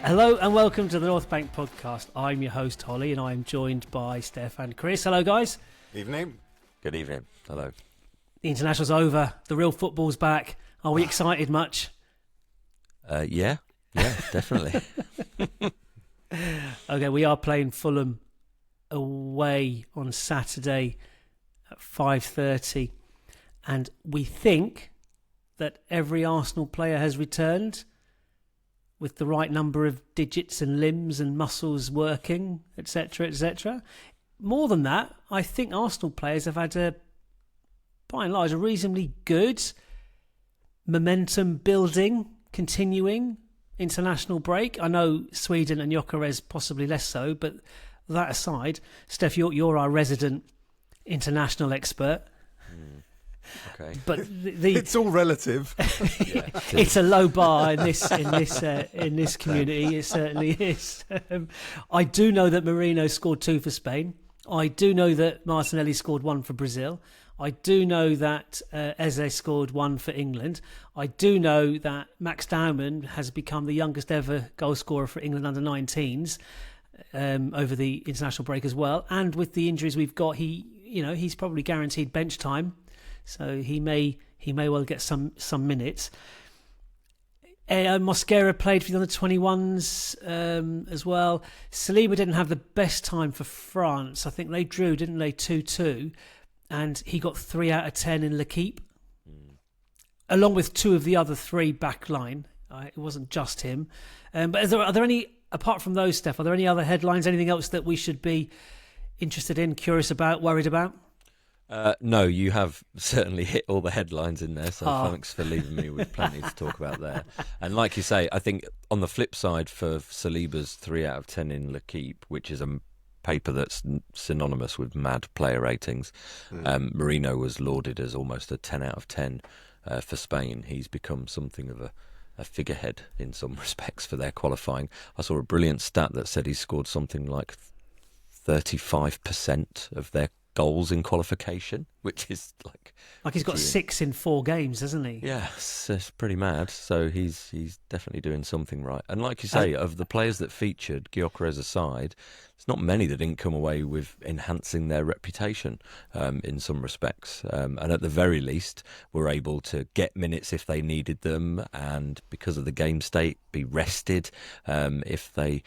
Hello and welcome to the North Bank podcast. I'm your host Holly and I'm joined by Stef and Chris. Hello guys. Evening. Good evening. Hello. The international's over. The real football's back. Are we excited much? Yeah, definitely. Okay, we are playing Fulham away on Saturday at 5:30, and we think that every Arsenal player has returned with the right number of digits and limbs and muscles working, etc., etc. More than that, I think Arsenal players have had by and large, a reasonably good momentum building, continuing international break. I know Sweden and Gyökeres possibly less so, but that aside, Steph, you're our resident international expert. Okay, but it's all relative. It's a low bar in this community. It certainly is. I do know that Marino scored 2 for Spain. I do know that Martinelli scored 1 for Brazil. I do know that Eze scored 1 for England. I do know that Max Dowman has become the youngest ever goal scorer for England under 19s over the international break as well. And with the injuries we've got, he's probably guaranteed bench time, so he may well get some minutes. Mosquera played for the under 21s as well. Saliba didn't have the best time for France. I think they drew, didn't they, 2-2. And he got 3 out of 10 in L'Équipe, along with 2 of the other 3 back line. It wasn't just him. But are there any, apart from those, Steph, are there any other headlines, anything else that we should be interested in, curious about, worried about? No, you have certainly hit all the headlines in there, so thanks for leaving me with plenty to talk about there. And like you say, I think on the flip side for Saliba's 3 out of 10 in L'Équipe, which is a paper that's synonymous with mad player ratings, Marino was lauded as almost a 10 out of 10 for Spain. He's become something of a figurehead in some respects for their qualifying. I saw a brilliant stat that said he scored something like 35% of their goals in qualification, which is like he's got 6 in 4 games, hasn't he? Yeah, it's pretty mad. So he's definitely doing something right. And like you say, of the players that featured, Gyökeres aside, there's not many that didn't come away with enhancing their reputation in some respects. And at the very least, were able to get minutes if they needed them, and because of the game state, be rested if they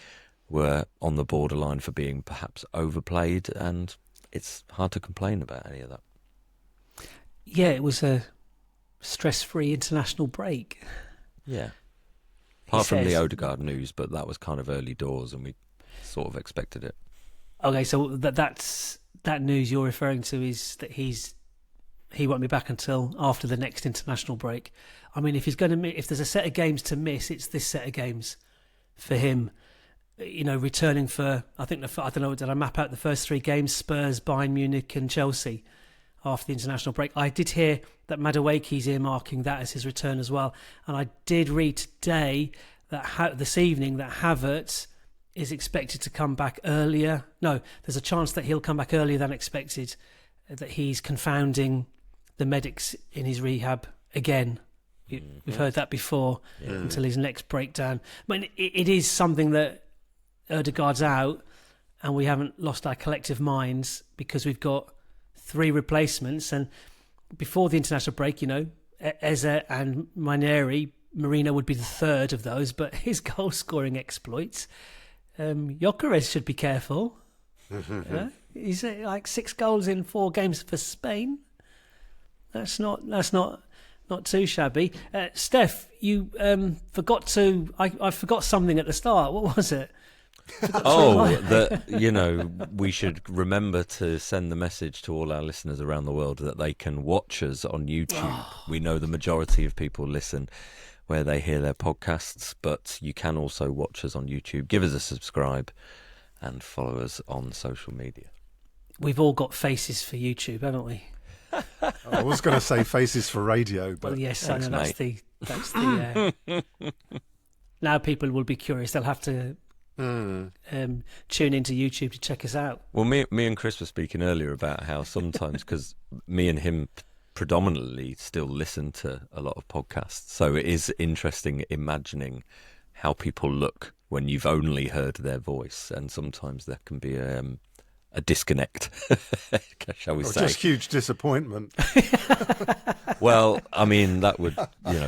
were on the borderline for being perhaps overplayed. And it's hard to complain about any of that. Yeah, it was a stress-free international break. Yeah. Apart from the Odegaard news, but that was kind of early doors and we sort of expected it. Okay, so that news you're referring to is that he won't be back until after the next international break. I mean, if there's a set of games to miss, it's this set of games for him. Returning for, I don't know, did I map out the first 3 games? Spurs, Bayern Munich and Chelsea after the international break. I did hear that Madueke's earmarking that as his return as well. And I did read today that this evening that Havertz is expected to come back earlier. No, there's a chance that he'll come back earlier than expected, that he's confounding the medics in his rehab again. We've heard that before until his next breakdown. I mean, it is something that Odegaard's out and we haven't lost our collective minds because we've got 3 replacements. And before the international break, Eze and Marino would be the 3rd of those, but his goal scoring exploits, Gyökeres should be careful. He's like 6 goals in 4 games for Spain. That's not too shabby. Steph, you I forgot something at the start. What was it? We should remember to send the message to all our listeners around the world that they can watch us on YouTube. We know the majority of people listen where they hear their podcasts, but you can also watch us on YouTube. Give us a subscribe and follow us on social media. We've all got faces for YouTube, haven't we? I was going to say faces for radio, but yes, thanks, I know that's the now people will be curious. They'll have to tune into YouTube to check us out. Well, me and Chris were speaking earlier about how sometimes, because me and him predominantly still listen to a lot of podcasts, so it is interesting imagining how people look when you've only heard their voice, and sometimes there can be a disconnect, shall we say? Just huge disappointment. Well, I mean, that would,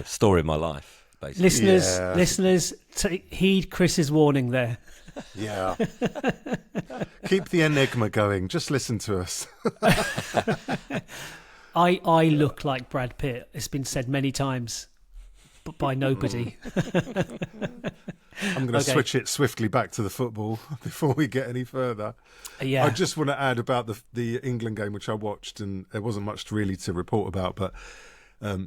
story of my life, basically. Listeners, heed Chris's warning there. Yeah. Keep the enigma going. Just listen to us. I look like Brad Pitt. It's been said many times, but by nobody. I'm going to switch it swiftly back to the football before we get any further. Yeah. I just want to add about the England game, which I watched, and there wasn't much really to report about, but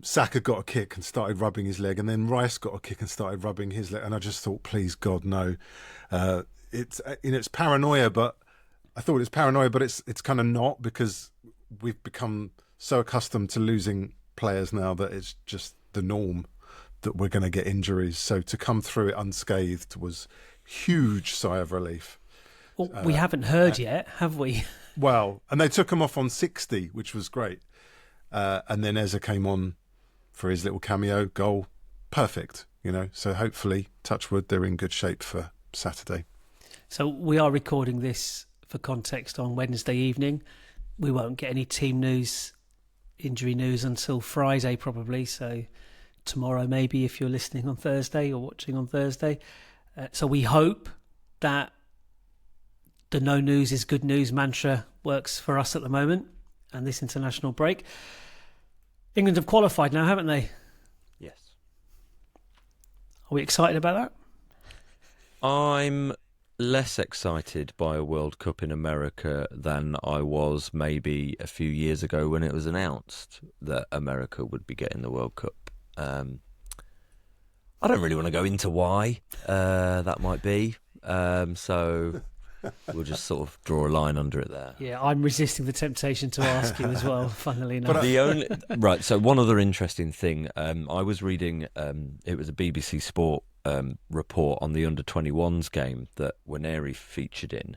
Saka got a kick and started rubbing his leg, and then Rice got a kick and started rubbing his leg, and I just thought, please God, no. It's paranoia, but I thought it's paranoia, but it's kind of not, because we've become so accustomed to losing players now that it's just the norm that we're going to get injuries. So to come through it unscathed was huge sigh of relief. Well, we haven't heard yet, have we? Well, and they took him off on 60, which was great. And then Eza came on for his little cameo goal. Perfect, So hopefully, touch wood, they're in good shape for Saturday. So we are recording this for context on Wednesday evening. We won't get any team news, injury news until Friday probably. So tomorrow maybe, if you're listening on Thursday or watching on Thursday. So we hope that the no news is good news mantra works for us at the moment and this international break. England have qualified now, haven't they? Yes. Are we excited about that? I'm less excited by a World Cup in America than I was maybe a few years ago when it was announced that America would be getting the World Cup. I don't really want to go into why that might be, so we'll just sort of draw a line under it there. Yeah, I'm resisting the temptation to ask you as well, funnily enough. Right, so one other interesting thing, I was reading, it was a BBC Sport report on the under-21s game that Waneri featured in,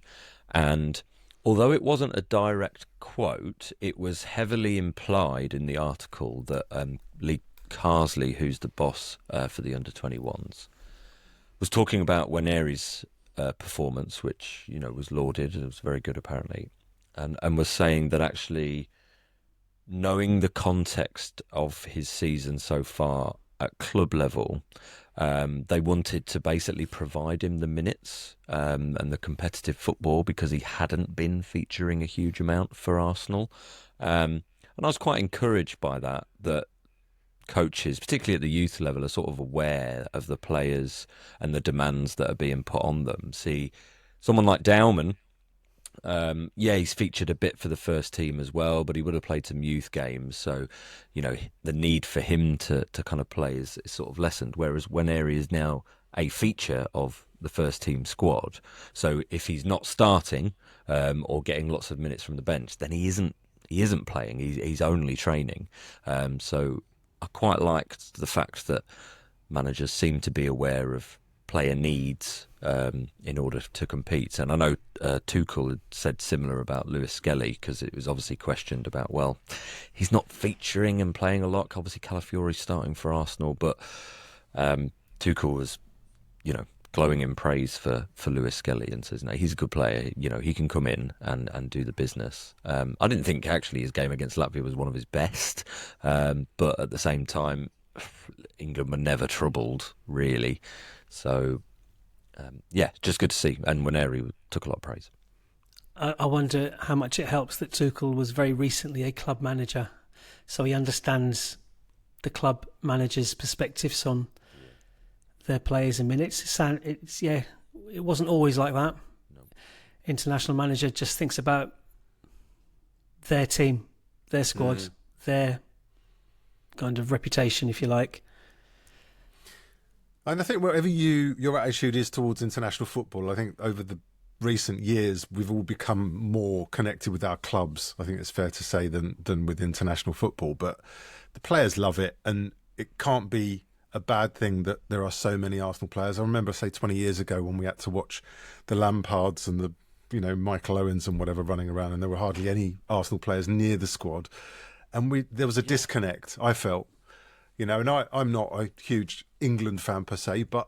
and although it wasn't a direct quote, it was heavily implied in the article that Lee Carsley, who's the boss for the under-21s, was talking about Waneri's performance, which was lauded. It was very good, apparently, and was saying that actually, knowing the context of his season so far at club level, they wanted to basically provide him the minutes and the competitive football because he hadn't been featuring a huge amount for Arsenal, and I was quite encouraged by that coaches, particularly at the youth level, are sort of aware of the players and the demands that are being put on them. See, someone like Dowman, he's featured a bit for the first team as well, but he would have played some youth games, so the need for him to kind of play is sort of lessened, whereas Waneri is now a feature of the first team squad, so if he's not starting or getting lots of minutes from the bench, then he isn't playing, he's only training, so I quite liked the fact that managers seem to be aware of player needs in order to compete. And I know Tuchel had said similar about Lewis Skelly, because it was obviously questioned about, well, he's not featuring and playing a lot. Obviously, Calafiori's starting for Arsenal, but Tuchel was, glowing in praise for Lewis Skelly and says, no, he's a good player. He can come in and do the business. I didn't think actually his game against Latvia was one of his best, but at the same time, England were never troubled, really. So, just good to see. And Waneri took a lot of praise. I wonder how much it helps that Tuchel was very recently a club manager, so he understands the club manager's perspectives on their players and minutes. It wasn't always like that. No. International manager just thinks about their team, their squad, their kind of reputation, if you like. And I think whatever your attitude is towards international football, I think over the recent years we've all become more connected with our clubs, I think it's fair to say, than with international football. But the players love it, and it can't be a bad thing that there are so many Arsenal players. I remember, say, 20 years ago when we had to watch the Lampards and the Michael Owens and whatever running around, and there were hardly any Arsenal players near the squad, and there was a disconnect, I felt. And I'm not a huge England fan per se, but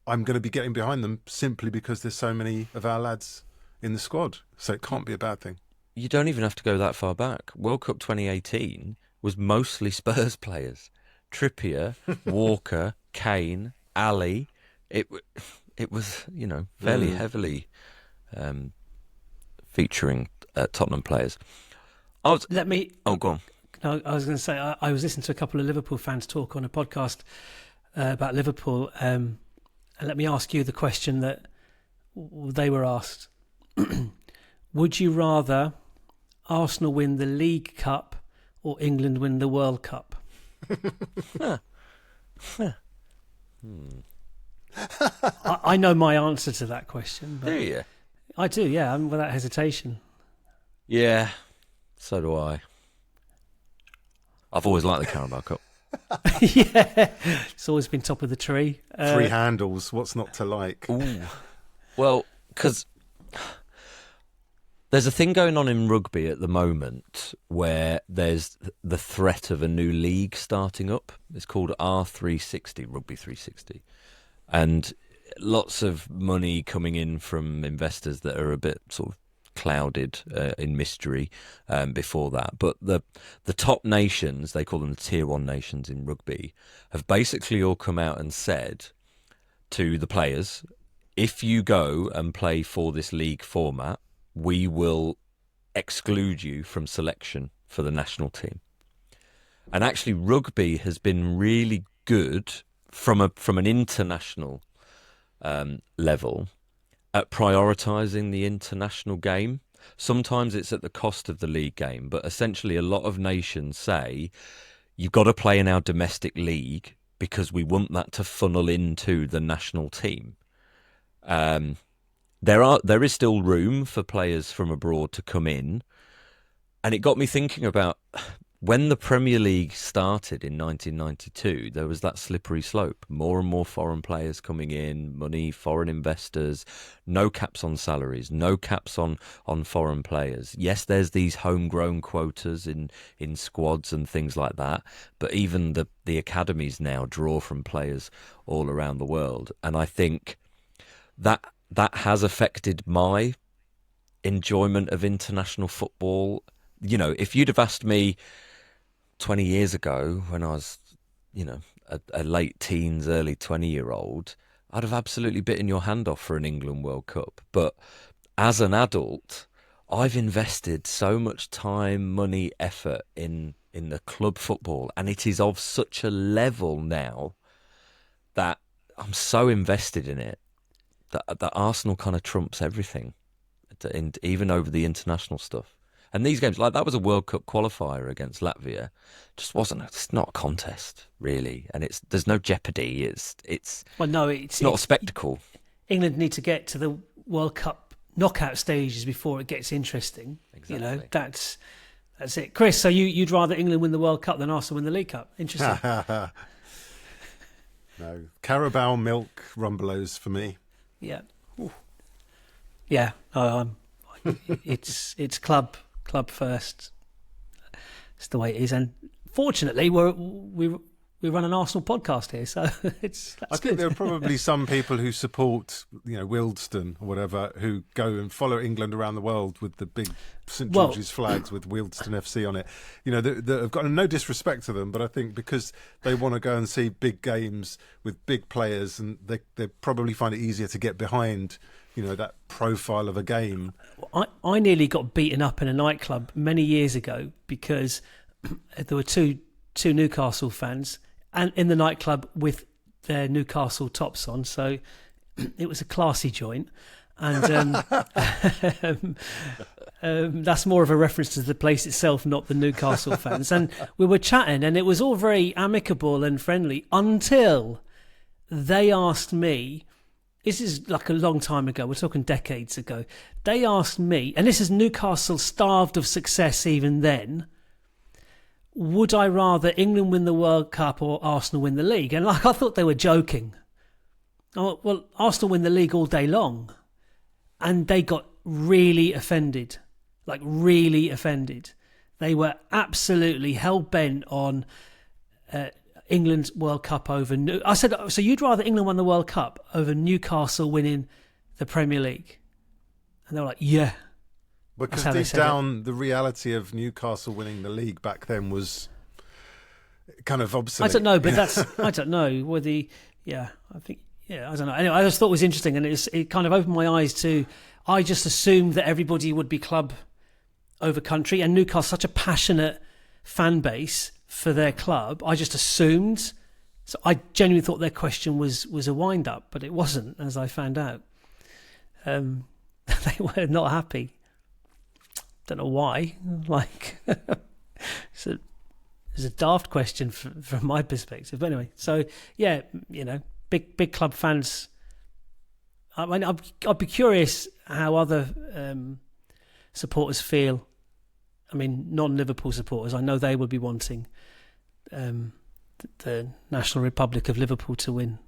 I'm going to be getting behind them simply because there's so many of our lads in the squad. So it can't be a bad thing. You don't even have to go that far back. World Cup 2018 was mostly Spurs players. Trippier, Walker, Kane, Ali. It was, fairly heavily featuring Tottenham players. Oh, go on. No, I was going to say, I was listening to a couple of Liverpool fans talk on a podcast about Liverpool, and let me ask you the question that they were asked. Would you rather Arsenal win the League Cup or England win the World Cup? I know my answer to that question. But do you? I do, yeah, without hesitation. Yeah, so do I. I've always liked the Carabao Cup. Yeah, it's always been top of the tree. 3 handles, what's not to like? Ooh. Well, because there's a thing going on in rugby at the moment where there's the threat of a new league starting up. It's called R360, Rugby 360. And lots of money coming in from investors that are a bit sort of clouded in mystery before that. But the top nations, they call them the Tier 1 nations in rugby, have basically all come out and said to the players, if you go and play for this league format, we will exclude you from selection for the national team. And actually rugby has been really good from an international level at prioritising the international game. Sometimes it's at the cost of the league game, but essentially a lot of nations say you've got to play in our domestic league because we want that to funnel into the national team. There is still room for players from abroad to come in, and it got me thinking about when the Premier League started in 1992, there was that slippery slope. More and more foreign players coming in, money, foreign investors, no caps on salaries, no caps on foreign players. Yes, there's these homegrown quotas in squads and things like that, but even the academies now draw from players all around the world. And I think that has affected my enjoyment of international football. If you'd have asked me 20 years ago when I was, a late teens, early 20-year-old, I'd have absolutely bitten your hand off for an England World Cup. But as an adult, I've invested so much time, money, effort in the club football, and it is of such a level now that I'm so invested in it that Arsenal kind of trumps everything, even over the international stuff. And these games, like that was a World Cup qualifier against Latvia, it's not a contest really, and there's no jeopardy. It's not a spectacle. England need to get to the World Cup knockout stages before it gets interesting. Exactly. That's it. Chris, so you'd rather England win the World Cup than Arsenal win the League Cup? Interesting. No, Carabao milk rumbelows for me. Yeah. Ooh. Yeah. It's club first. It's the way it is, and fortunately, we run an Arsenal podcast here, so I think there are probably some people who support, Wealdstone or whatever, who go and follow England around the world with the big St George's flags with Wealdstone FC on it. I've got no disrespect to them, but I think because they want to go and see big games with big players, and they probably find it easier to get behind that profile of a game. I nearly got beaten up in a nightclub many years ago because there were two Newcastle fans and in the nightclub with their Newcastle tops on, so it was a classy joint. And that's more of a reference to the place itself, not the Newcastle fans. And we were chatting, and it was all very amicable and friendly until they asked me. This is like a long time ago. We're talking decades ago. They asked me, and this is Newcastle starved of success even then, would I rather England win the World Cup or Arsenal win the league? And I thought they were joking. Oh, well, Arsenal win the league all day long. And they got really offended. Like really offended. They were absolutely hell-bent on England World Cup over. I said, so you'd rather England won the World Cup over Newcastle winning the Premier League? And they were like, yeah. Because deep down, the reality of Newcastle winning the league back then was kind of obsolete. I don't know, but I don't know whether. I don't know. Anyway, I just thought it was interesting, and it kind of opened my eyes to. I just assumed that everybody would be club over country, and Newcastle such a passionate fan base for their club. I just assumed. So I genuinely thought their question was a wind up, but it wasn't, as I found out. They were not happy. Don't know why. Like, it's a daft question from my perspective. But anyway, so yeah, big club fans. I mean, I'd be curious how other supporters feel. I mean, non-Liverpool supporters. I know they would be wanting the National Republic of Liverpool to win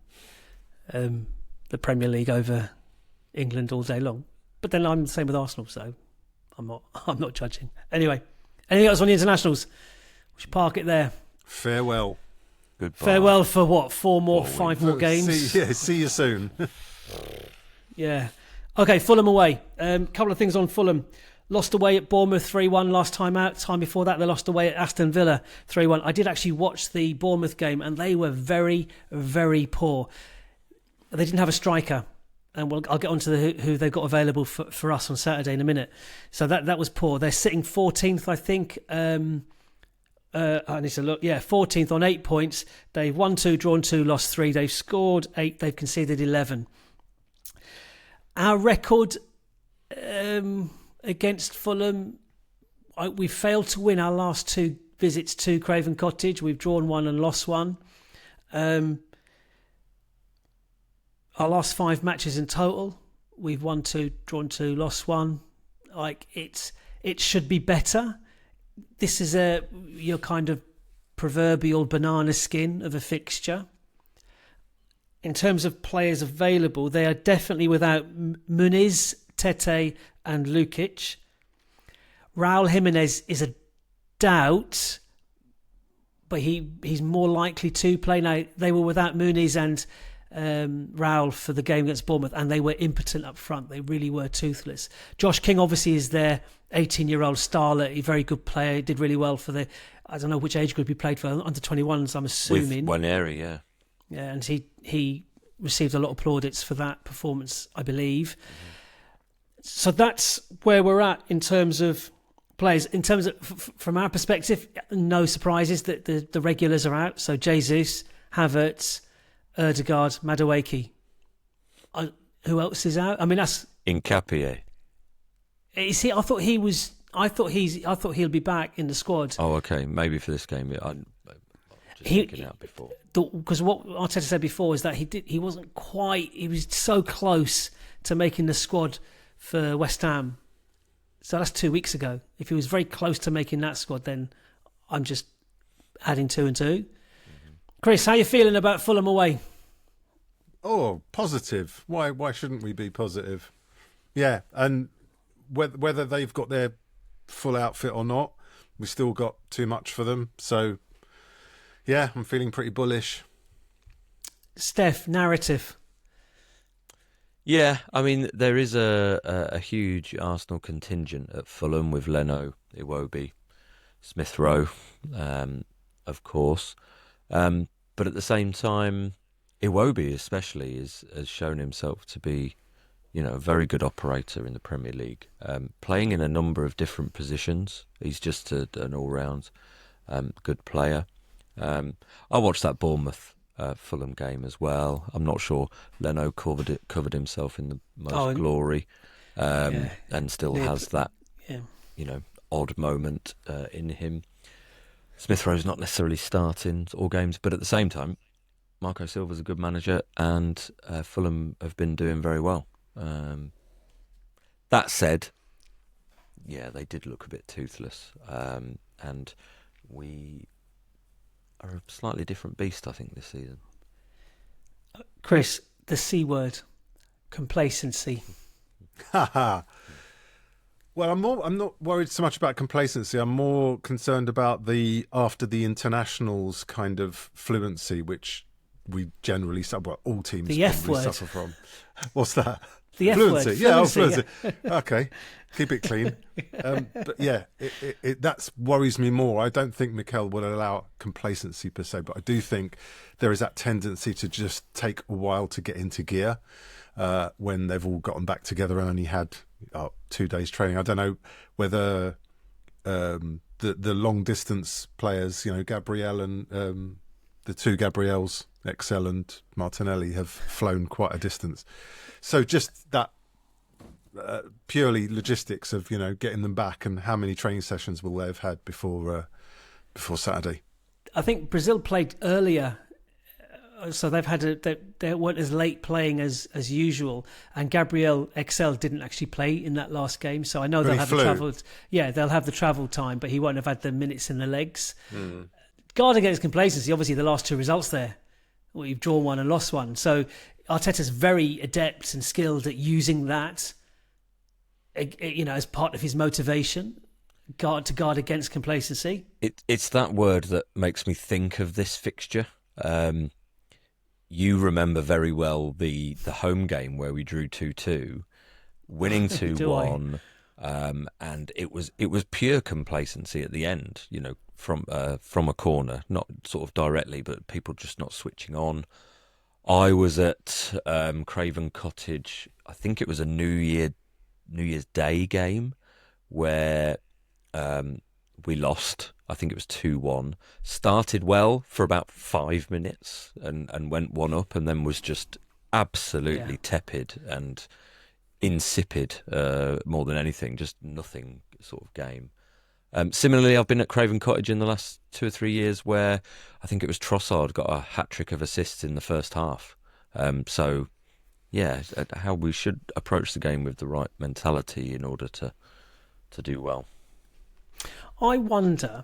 the Premier League over England all day long. But then I'm the same with Arsenal, so I'm not judging. Anyway, anything else on the internationals? We should park it there. Farewell. Goodbye. Farewell for what? Five more games? See you soon. Yeah. Okay, Fulham away. Couple of things on Fulham. Lost away at Bournemouth 3-1 last time out. Time before that, they lost away at Aston Villa 3-1. I did actually watch the Bournemouth game, and they were very, very poor. They didn't have a striker. And I'll get on to who they've got available for us on Saturday in a minute. So that was poor. They're sitting 14th, I think. I need to look. Yeah, 14th on 8 points. They've won 2, drawn 2, lost 3. They've scored 8. They've conceded 11. Our record against Fulham, we failed to win our last 2 visits to Craven Cottage. We've drawn 1 and lost 1. Our last 5 matches in total, we've won 2, drawn 2, lost 1. Like it should be better. This is your kind of proverbial banana skin of a fixture. In terms of players available, they are definitely without Muniz, Tete, and Lukic. Raul Jimenez is a doubt, but he's more likely to play. Now, they were without Muniz and Raul for the game against Bournemouth, and they were impotent up front. They really were toothless. Josh King obviously is their 18-year-old starlet, a very good player. He did really well for I don't know which age group he played for, under 21s, I'm assuming. With Waneri, yeah. Yeah, and he received a lot of plaudits for that performance, I believe. Mm-hmm. So that's where we're at in terms of players. In terms of, from our perspective, no surprises that the regulars are out. So Jesus, Havertz, Erdegaard, Madueke. Who else is out? I mean, that's Nkapie. You see, I thought he'll be back in the squad. Oh, okay. Maybe for this game. I'm just looking out before. Because what Arteta said before is that he wasn't quite. He was so close to making the squad for West Ham. So that's 2 weeks ago. If he was very close to making that squad, then I'm just adding 2 and 2. Mm-hmm. Chris, how are you feeling about Fulham away? Oh, positive. Why shouldn't we be positive? Yeah, and whether they've got their full outfit or not, we still got too much for them. So, yeah, I'm feeling pretty bullish. Steph, narrative. Yeah, I mean, there is a huge Arsenal contingent at Fulham with Leno, Iwobi, Smith Rowe, of course. But at the same time, Iwobi especially has shown himself to be, a very good operator in the Premier League, playing in a number of different positions. He's just an all-round good player. I watched that Bournemouth Fulham game as well. I'm not sure Leno covered himself in the most glory, and still has that, odd moment in him. Smith Rowe's not necessarily starting all games, but at the same time, Marco Silva's a good manager, and Fulham have been doing very well. That said, yeah, they did look a bit toothless, and we are a slightly different beast, I think, this season. Chris, the C word, complacency. Well, I'm not worried so much about complacency. I'm more concerned about after the internationals kind of fluency, which we generally all teams The F probably word. suffer from. What's that? The F Fluency. word. Yeah, Fluency, fluency. Okay, keep it clean. But yeah, that worries me more. I don't think Mikel will allow complacency per se, but I do think there is that tendency to just take a while to get into gear when they've all gotten back together and only had 2 days training. I don't know whether the long distance players, Gabriel and the two Gabriels, Excel and Martinelli, have flown quite a distance. So just that purely logistics of getting them back, and how many training sessions will they have had before Saturday? I think Brazil played earlier, so they've had they weren't as late playing as usual. And Gabriel Excel didn't actually play in that last game, so I know they'll have the travel. Yeah, they'll have the travel time, but he won't have had the minutes in the legs. Guard against complacency. Obviously, the last two results there, well, you've drawn one and lost one. So Arteta's very adept and skilled at using that, as part of his motivation, to guard against complacency. It's that word that makes me think of this fixture. You remember very well the home game where we drew 2-2, winning 2-1, and it was pure complacency at the end. From a corner, not sort of directly, but people just not switching on. I was at Craven Cottage. I think it was a New Year's Day game where we lost. I think it was 2-1. Started well for about 5 minutes and went 1-up, and then was just absolutely tepid and insipid more than anything. Just nothing sort of game. Similarly, I've been at Craven Cottage in the last 2 or 3 years where I think it was Trossard got a hat-trick of assists in the first half. So, yeah, how we should approach the game with the right mentality in order to do well. I wonder,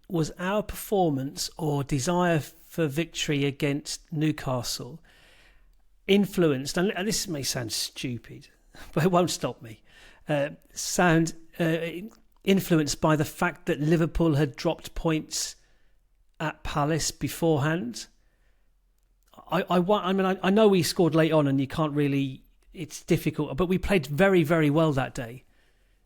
was our performance or desire for victory against Newcastle influenced, and this may sound stupid, but it won't stop me, influenced by the fact that Liverpool had dropped points at Palace beforehand? I know we scored late on and you can't really, it's difficult, but we played very, very well that day.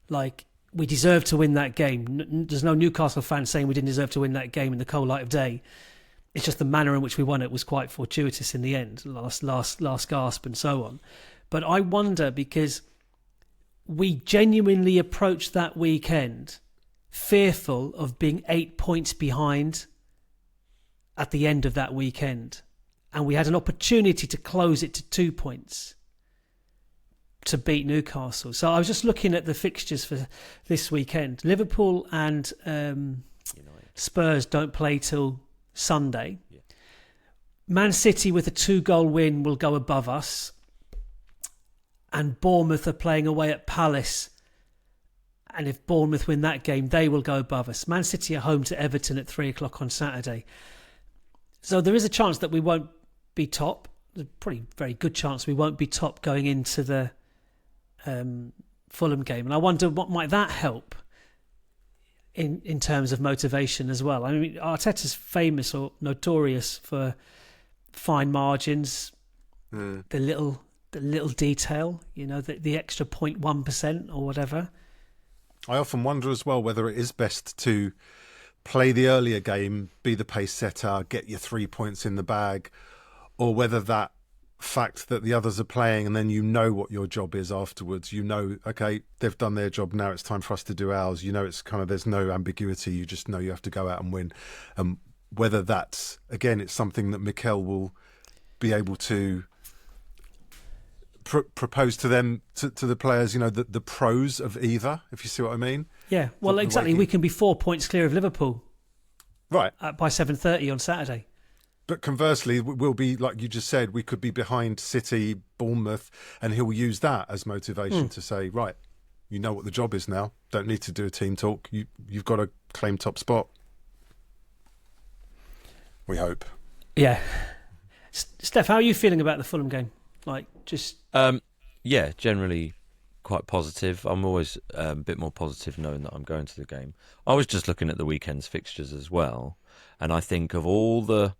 Like, we deserved to win that game. There's no Newcastle fan saying we didn't deserve to win that game in the cold light of day. It's just the manner in which we won it was quite fortuitous in the end, last gasp and so on. But I wonder, because we genuinely approached that weekend fearful of being 8 points behind at the end of that weekend. And we had an opportunity to close it to 2 points to beat Newcastle. So I was just looking at the fixtures for this weekend. Liverpool and Spurs don't play till Sunday. Yeah. Man City with a 2-goal win will go above us. And Bournemouth are playing away at Palace. And if Bournemouth win that game, they will go above us. Man City are home to Everton at 3:00 on Saturday. So there is a chance that we won't be top. There's a pretty very good chance we won't be top going into the Fulham game. And I wonder what might that help in terms of motivation as well. I mean, Arteta's famous or notorious for fine margins, the little detail, the extra 0.1% or whatever. I often wonder as well whether it is best to play the earlier game, be the pace setter, get your 3 points in the bag, or whether that fact that the others are playing and then what your job is afterwards, okay, they've done their job, now it's time for us to do ours. It's kind of, there's no ambiguity, you just know you have to go out and win. Whether that's, again, it's something that Mikel will be able to propose to them, to the players, the pros of either, if you see what I mean. Yeah, well, exactly. We can be 4 points clear of Liverpool, right, by 7:30 on Saturday. But conversely, we'll be, like you just said, we could be behind City, Bournemouth, and he'll use that as motivation to say, right, you know what the job is now. Don't need to do a team talk. You've got to claim top spot. We hope. Yeah. Steph, how are you feeling about the Fulham game? Like, just... yeah, generally quite positive. I'm always a bit more positive knowing that I'm going to the game. I was just looking at the weekend's fixtures as well, and I think of all the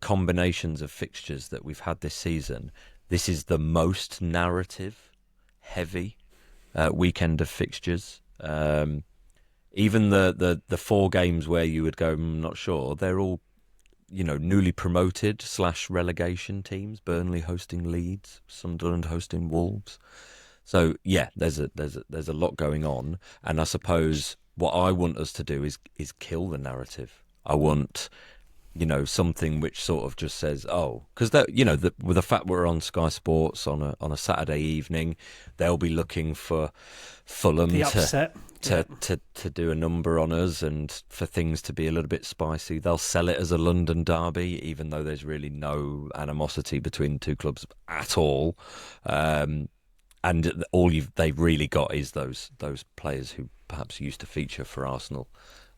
combinations of fixtures that we've had this season, this is the most narrative heavy weekend of fixtures. Even the 4 games where you would go, I'm not sure, they're all, newly promoted / relegation teams. Burnley hosting Leeds, Sunderland hosting Wolves. So yeah, there's a lot going on, and I suppose what I want us to do is kill the narrative. I want something which sort of just says, because with the fact we're on Sky Sports on a Saturday evening, they'll be looking for Fulham to do a number on us and for things to be a little bit spicy. They'll sell it as a London derby, even though there's really no animosity between the two clubs at all. And all they've really got is those players who perhaps used to feature for Arsenal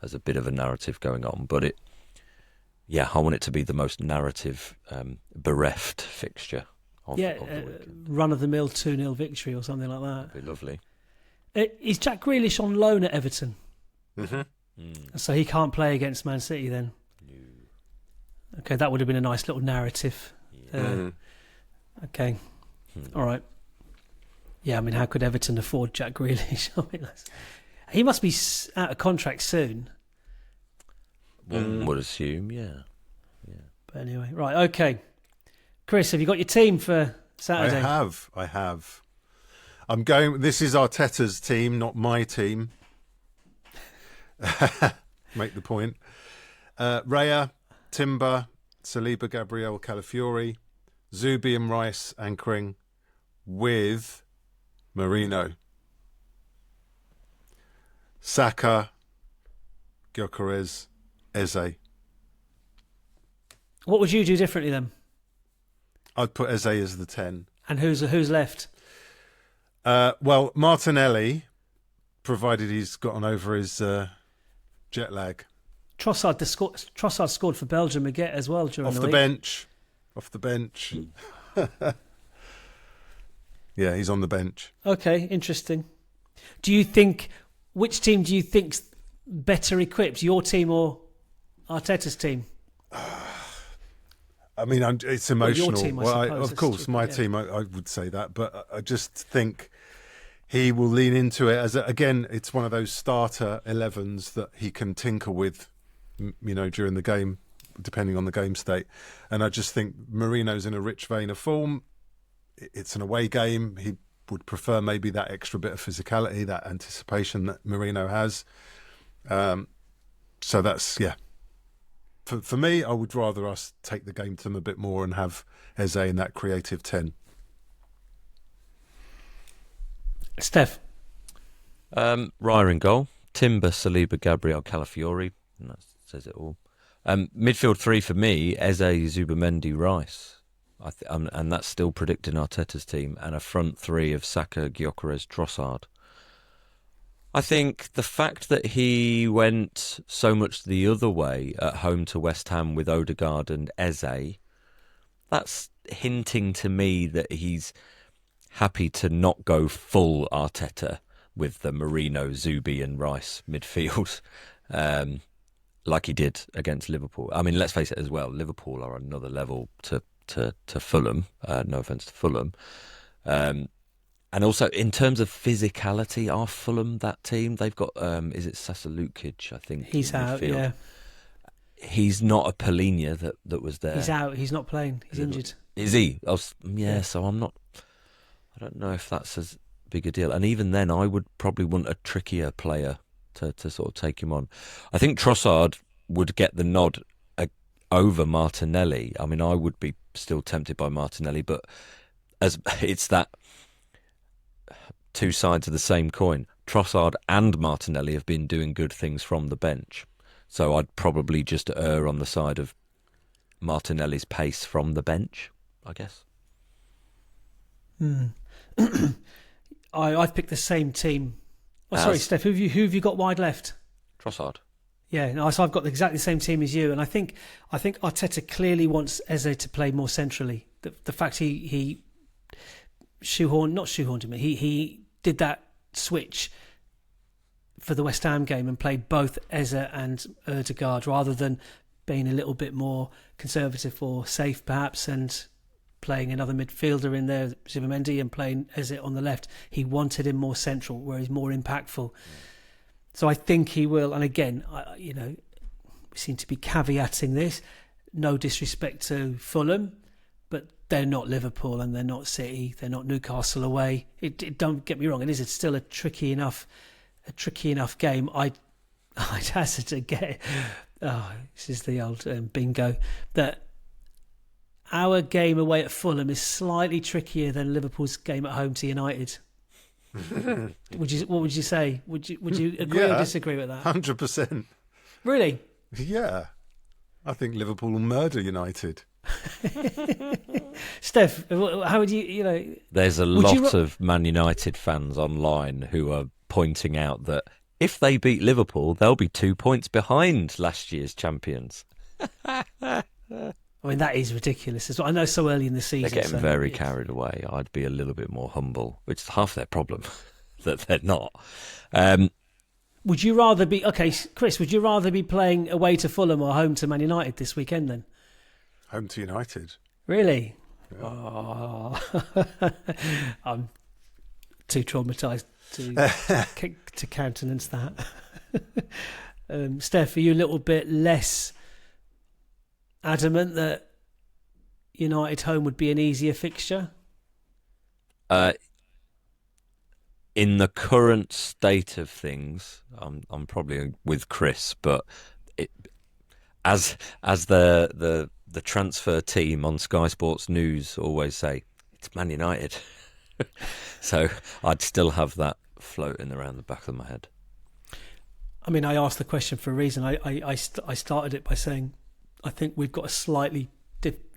as a bit of a narrative going on, but I want it to be the most narrative bereft fixture of the weekend. Run-of-the-mill 2-0 victory or something like that. That'd be lovely. Is Jack Grealish on loan at Everton? Mm-hmm. So he can't play against Man City then? No. Okay, that would have been a nice little narrative. Mm-hmm. Okay, all right. Yeah, I mean, how could Everton afford Jack Grealish? I mean, he must be out of contract soon. One would assume, yeah. But anyway, right, okay. Chris, have you got your team for Saturday? I have. I'm going. This is Arteta's team, not my team. Make the point. Raya, Timber, Saliba, Gabriel, Calafiori, Zubi and Rice anchoring with Marino, Saka, Gyökeres, Eze. What would you do differently then? I'd put Eze as the 10. And who's left? Well, Martinelli, provided he's gotten over his jet lag. Trossard scored for Belgium again as well during the week. Off the bench. Yeah, he's on the bench. Okay, interesting. Which team do you think's better equipped, your team or Arteta's team? I mean, it's emotional. Well, your team, I suppose. Of course, my team, I would say that, but I just think he will lean into it as again. It's one of those starter 11s that he can tinker with, during the game, depending on the game state. And I just think Marino's in a rich vein of form. It's an away game. He would prefer maybe that extra bit of physicality, that anticipation that Marino has. So that's For me, I would rather us take the game to them a bit more and have Eze in that creative 10. Steph? Raya in goal. Timber, Saliba, Gabriel, Calafiori. And that says it all. Midfield 3 for me, Eze, Zubamendi, Rice. And that's still predicting Arteta's team. And a front 3 of Saka, Gyökeres, Trossard. I think the fact that he went so much the other way at home to West Ham with Odegaard and Eze, that's hinting to me that he's happy to not go full Arteta with the Marino, Zubi and Rice midfield, like he did against Liverpool. I mean, let's face it as well, Liverpool are another level to Fulham, no offence to Fulham. And also, in terms of physicality, are Fulham that team? They've got, is it Sasa Lukic, I think? He's out, yeah. He's not a Polinia that was there. He's out, he's not playing, he's injured. Is he? So I don't know if that's as big a deal. And even then, I would probably want a trickier player to sort of take him on. I think Trossard would get the nod over Martinelli. I mean, I would be still tempted by Martinelli, but as it's that two sides of the same coin. Trossard and Martinelli have been doing good things from the bench. So I'd probably just err on the side of Martinelli's pace from the bench, I guess. I've picked the same team. Sorry, Steph, who have you got wide left? Trossard. Yeah, no, so I've got exactly the same team as you, and I think Arteta clearly wants Eze to play more centrally. The fact he shoehorned him. He did that switch for the West Ham game and played both Eze and Ødegaard rather than being a little bit more conservative or safe perhaps and playing another midfielder in there, Zubimendi, and playing Eze on the left. He wanted him more central where he's more impactful. So I think he will, and again, we seem to be caveating this, no disrespect to Fulham, but they're not Liverpool and they're not City, they're not Newcastle away. Don't get me wrong, it is still a tricky enough game. I'd hazard to get. This is the old bingo that our game away at Fulham is slightly trickier than Liverpool's game at home to United. What would you say? Would you agree or disagree with that? 100%. Really? Yeah, I think Liverpool will murder United. Steph, how would you? There's a lot of Man United fans online who are pointing out that if they beat Liverpool, they'll be 2 points behind last year's champions. I mean, that is ridiculous as well. I know so early in the season. They're getting very carried away. I'd be a little bit more humble, which is half their problem, that they're not. Would you rather be... Okay, Chris, would you rather be playing away to Fulham or home to Man United this weekend then? Home to United. Really? Yeah. Oh. I'm too traumatised to countenance that. Steph, are you a little bit less adamant that United home would be an easier fixture? In the current state of things, I'm probably with Chris, but as the transfer team on Sky Sports News always say, it's Man United. So I'd still have that floating around the back of my head. I mean, I asked the question for a reason. I started it by saying I think we've got a slightly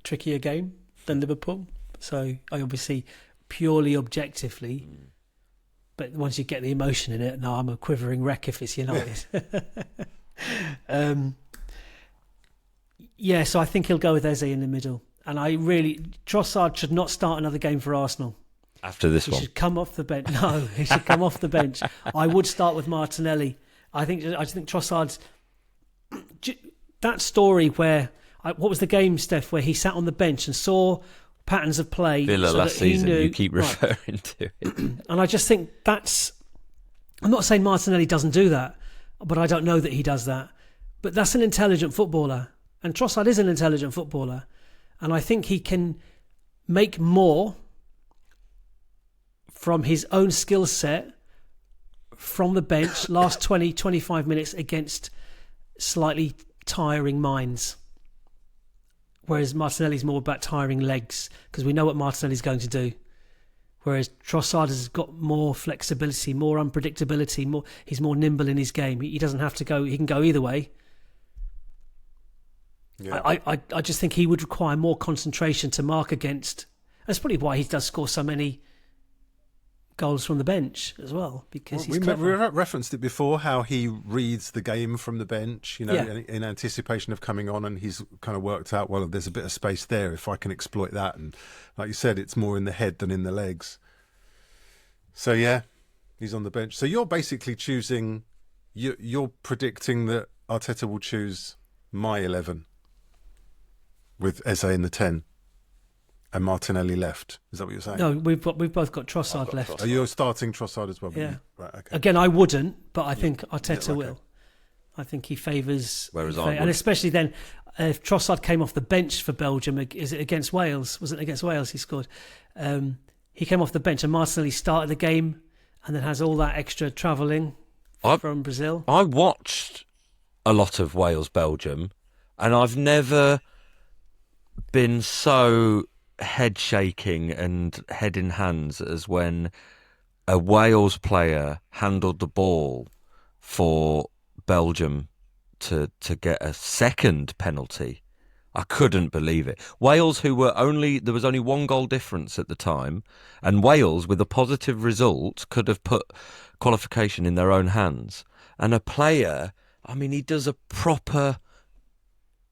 trickier game than Liverpool. So I obviously, purely objectively, but once you get the emotion in it, no, I'm a quivering wreck if it's United. Yeah, so I think he'll go with Eze in the middle. And Trossard should not start another game for Arsenal. After this one? He should come off the bench. No, he should come off the bench. I would start with Martinelli. I just think Trossard's... That story where... What was the game, Steph, where he sat on the bench and saw patterns of play? Villa last season, you keep referring to it. And I just think that's... I'm not saying Martinelli doesn't do that, but I don't know that he does that. But that's an intelligent footballer. And Trossard is an intelligent footballer. And I think he can make more from his own skill set from the bench last 20, 25 minutes against slightly tiring minds. Whereas Martinelli's more about tiring legs because we know what Martinelli's going to do. Whereas Trossard has got more flexibility, more unpredictability, he's more nimble in his game. He doesn't have to go, he can go either way. Yeah. I just think he would require more concentration to mark against. That's probably why he does score so many goals from the bench as well, because he's clever. We referenced it before, how he reads the game from the bench, in anticipation of coming on, and he's kind of worked out, well, there's a bit of space there if I can exploit that. And like you said, it's more in the head than in the legs. So yeah, he's on the bench. So you're basically choosing, you're predicting that Arteta will choose my 11 with Eze in the 10. And Martinelli left. Is that what you're saying? No, we've both got Trossard left. Are you starting Trossard as well? Yeah. Right. Okay. Again, I wouldn't, but I think Arteta will. I think he favours. Whereas I would. And especially then, if Trossard came off the bench for Belgium, is it against Wales? Was it against Wales he scored? He came off the bench, and Martinelli started the game, and then has all that extra travelling from Brazil. I watched a lot of Wales-Belgium, and I've never been so head shaking and head in hands as when a Wales player handled the ball for Belgium to get a second penalty. I couldn't believe it. Wales, there was only one goal difference at the time, and Wales, with a positive result, could have put qualification in their own hands. And a player, he does a proper...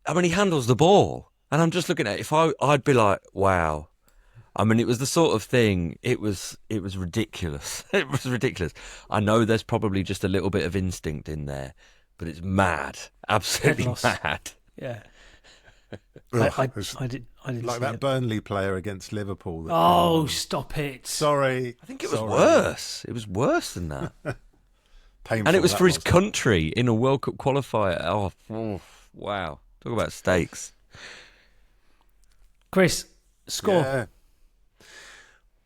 he handles the ball. And I'm just looking at it. I'd be like, wow, I mean, it was the sort of thing. It was ridiculous. It was ridiculous. I know there's probably just a little bit of instinct in there, but it's mad, absolutely mad. Yeah. Ugh, I didn't like see that it. Burnley player against Liverpool. Oh, stop it! Sorry. I think it was worse. It was worse than that. Painful, And it was that for his country in a World Cup qualifier. Oh, wow. Talk about stakes. Chris, score. Yeah.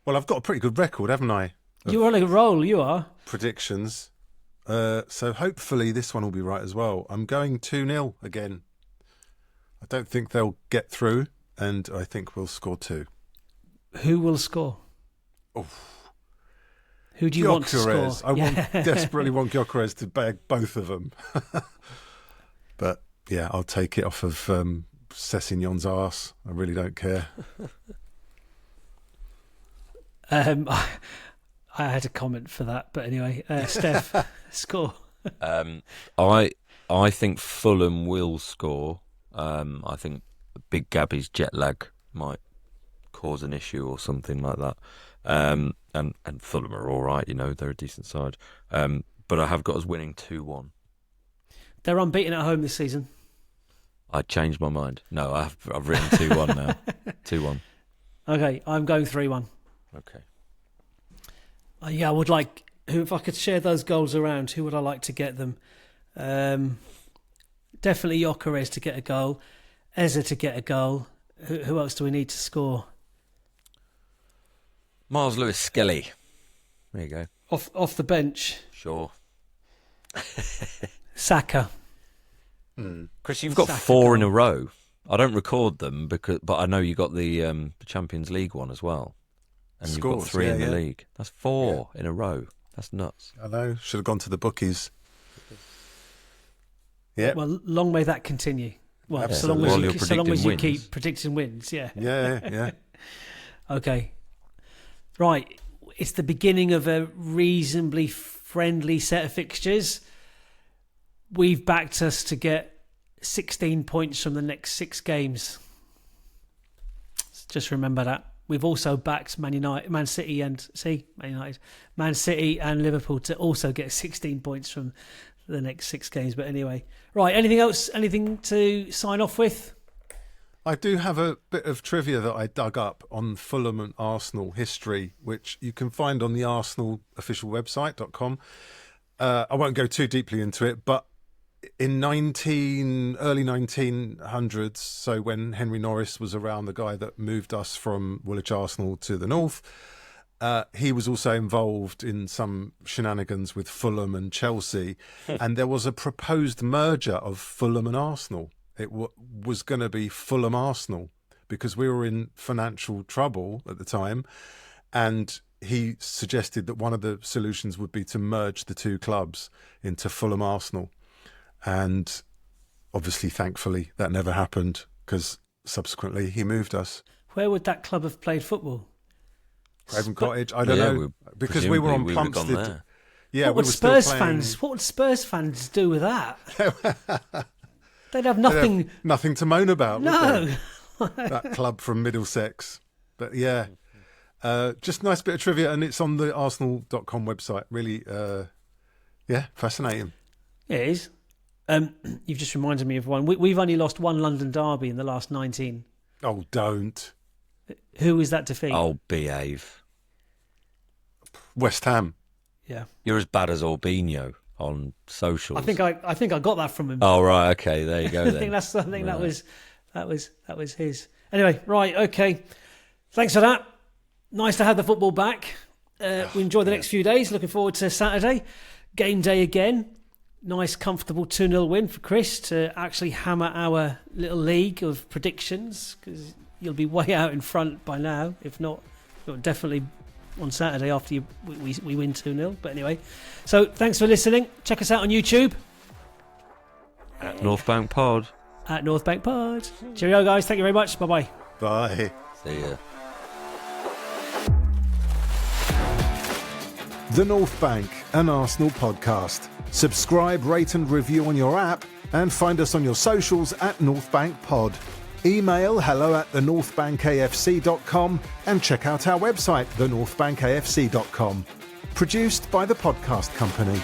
Well, I've got a pretty good record, haven't I? You're on a roll, you are. Predictions. So hopefully this one will be right as well. I'm going 2-0 again. I don't think they'll get through, and I think we'll score 2. Who will score? Oh. Who do you want to score? I desperately want Gyökeres to bag both of them. But yeah, I'll take it off of Sessegnon's arse. I really don't care. I had a comment for that, but anyway, Steph, score. I think Fulham will score. I think Big Gabby's jet lag might cause an issue or something like that. And Fulham are all right, they're a decent side. But I have got us winning 2-1. They're unbeaten at home this season. I changed my mind. No, I've written 2-1 now. 2-1. Okay, I'm going 3-1. Okay. Yeah, I would like. If I could share those goals around, who would I like to get them? Definitely Gyökeres to get a goal, Eze to get a goal. Who else do we need to score? Miles Lewis-Skelly. There you go. Off the bench. Sure. Saka. Chris, you've got Saka 4 goal. in a row. I don't record them but I know you got the Champions League one as well, and you've got 3 in the league. That's 4 in a row. That's nuts. I know. Should have gone to the bookies. Yeah. Well, long may that continue. Well, Absolutely. so long as you wins. keep predicting wins, yeah. Yeah. Okay. Right. It's the beginning of a reasonably friendly set of fixtures. We've backed us to get 16 points from the next 6 games. Just remember that. We've also backed Man City and Liverpool to also get 16 points from the next 6 games. But anyway, right. Anything else? Anything to sign off with? I do have a bit of trivia that I dug up on Fulham and Arsenal history, which you can find on the Arsenal official website.com. I won't go too deeply into it, but in early 1900s, so when Henry Norris was around, the guy that moved us from Woolwich Arsenal to the north, he was also involved in some shenanigans with Fulham and Chelsea, and there was a proposed merger of Fulham and Arsenal. It was going to be Fulham Arsenal because we were in financial trouble at the time, and he suggested that one of the solutions would be to merge the 2 clubs into Fulham Arsenal. And obviously, thankfully, that never happened because subsequently he moved us. Where would that club have played football? Craven Cottage, I don't know, because we were on Plumstead. Yeah, what would Spurs fans do with that? They'd have nothing. They'd have nothing to moan about. No, that club from Middlesex. But yeah, just a nice bit of trivia, and it's on the Arsenal.com website. Really, fascinating. Yeah, it is. You've just reminded me of one. We've only lost 1 London derby in the last 19. Oh, don't. Who is that defeat? Oh, behave. West Ham. Yeah. You're as bad as Albino on socials. I think I got that from him. Oh, right. Okay. There you go then. I think that was his. Anyway, right. Okay. Thanks for that. Nice to have the football back. We enjoy the next few days. Looking forward to Saturday. Game day again. Nice, comfortable 2-0 win for Chris to actually hammer our little league of predictions, because you'll be way out in front by now. If not, definitely on Saturday after we win 2-0. But anyway, so thanks for listening. Check us out on YouTube. At North Bank Pod. At North Bank Pod. Cheerio, guys. Thank you very much. Bye-bye. Bye. See ya. The North Bank, an Arsenal podcast. Subscribe, rate and review on your app, and find us on your socials at North Bank Pod. Email hello@thenorthbankafc.com and check out our website, thenorthbankafc.com. Produced by the Podcast Company.